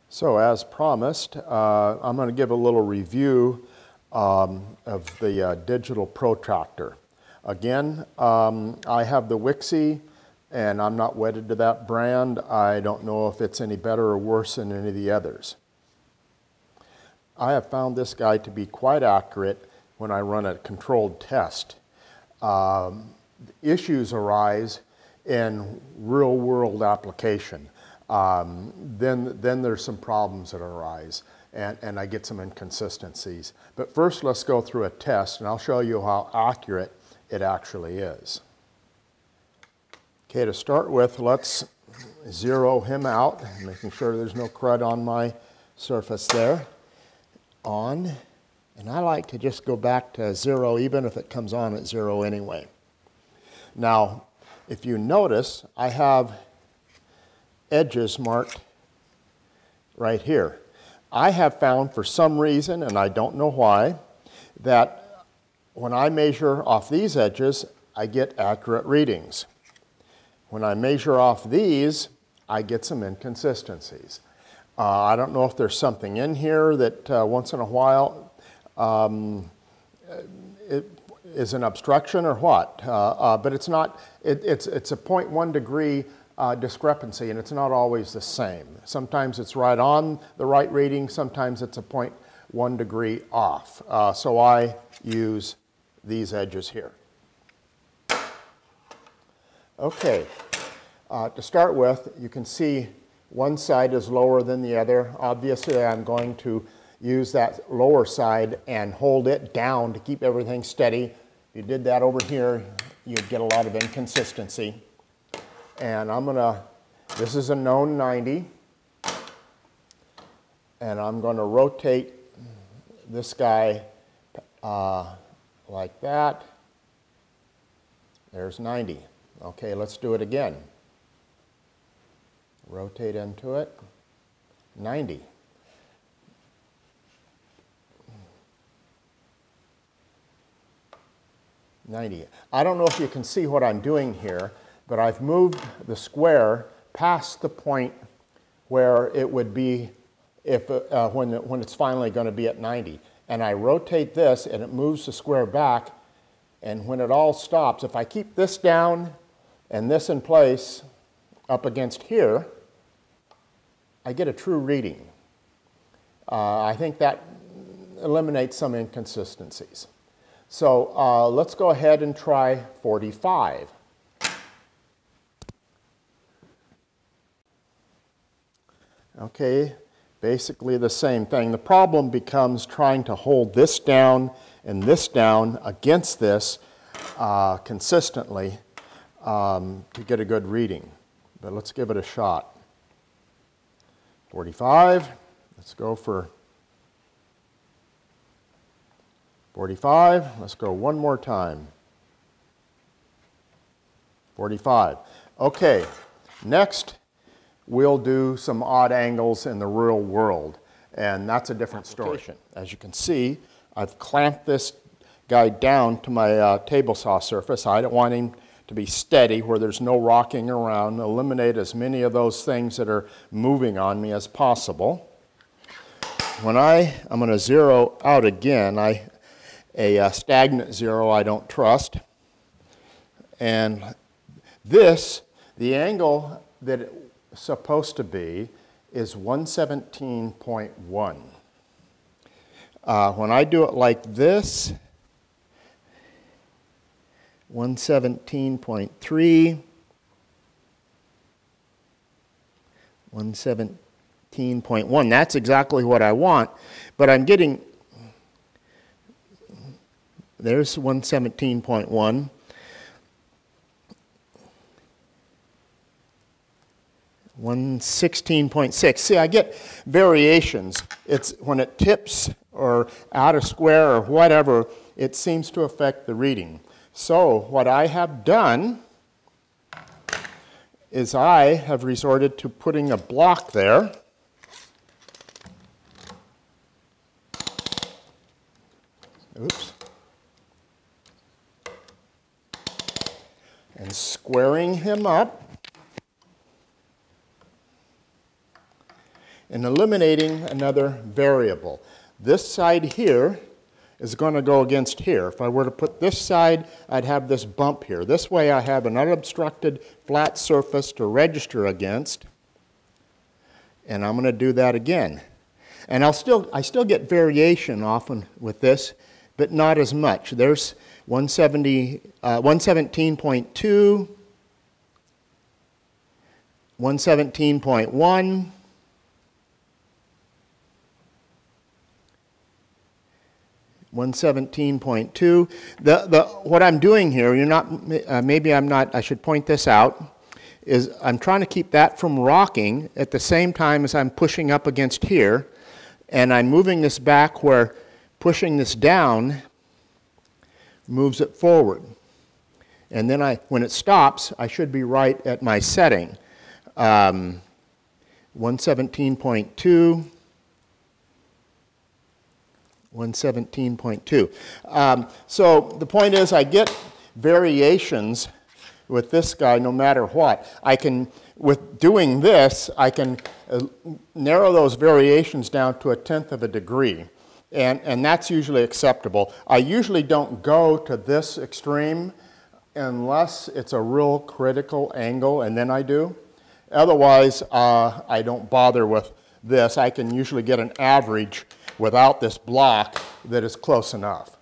So as promised, I'm going to give a little review of the digital protractor. Again, I have the Wixey, and I'm not wedded to that brand. I don't know if it's any better or worse than any of the others. I have found this guy to be quite accurate when I run a controlled test. Issues arise in real-world application. Then there's some problems that arise, and I get some inconsistencies. But first, let's go through a test, and I'll show you how accurate it actually is. Okay, to start with, let's zero him out, making sure there's no crud on my surface there. On, and I like to just go back to 0, even if it comes on at 0 anyway. Now, if you notice, I have edges marked right here. I have found for some reason, and I don't know why, that when I measure off these edges, I get accurate readings. When I measure off these, I get some inconsistencies. I don't know if there's something in here that once in a while it is an obstruction or what, but it's not. It's a 0.1 degree discrepancy, and it's not always the same. Sometimes it's right on the right reading, sometimes it's a 0.1 degree off. So I use these edges here. Okay, to start with, you can see one side is lower than the other. Obviously, I'm going to use that lower side and hold it down to keep everything steady. If you did that over here, you'd get a lot of inconsistency. And I'm gonna, this is a known 90, and I'm gonna rotate this guy like that. There's 90. Okay, let's do it again. Rotate into it, 90. I don't know if you can see what I'm doing here, but I've moved the square past the point where it would be if, when it's finally going to be at 90. And I rotate this, and it moves the square back, and when it all stops, if I keep this down and this in place up against here, I get a true reading. I think that eliminates some inconsistencies. So let's go ahead and try 45. Okay, basically the same thing. The problem becomes trying to hold this down and this down against this consistently to get a good reading. But let's give it a shot. 45, let's go for 45, let's go one more time. 45. Okay, next we'll do some odd angles in the real world, and that's a different story. As you can see, I've clamped this guy down to my table saw surface. I don't want him to be steady where there's no rocking around, eliminate as many of those things that are moving on me as possible. When I'm going to zero out again, a stagnant zero I don't trust. And this, the angle that it's supposed to be is 117.1. When I do it like this, 117.3, 117.1. That's exactly what I want, but I'm getting, there's 117.1. 116.6. See, I get variations. It's when it tips or out of square or whatever, it seems to affect the reading. So what I have done is I have resorted to putting a block there. Oops. And squaring him up. and eliminating another variable. This side here is going to go against here. If I were to put this side, I'd have this bump here. This way I have an unobstructed flat surface to register against. And I'm going to do that again. And I still get variation often with this, but not as much. There's 117.2, 117.1, 117.2. What I'm doing here, I should point this out, is I'm trying to keep that from rocking at the same time as I'm pushing up against here, and I'm moving this back where pushing this down moves it forward. And then when it stops, I should be right at my setting. 117.2. 117.2. So the point is I get variations with this guy no matter what. With doing this, I can narrow those variations down to 1/10 of a degree. And that's usually acceptable. I usually don't go to this extreme unless it's a real critical angle, and then I do. Otherwise, I don't bother with this. I can usually get an average without this block that is close enough.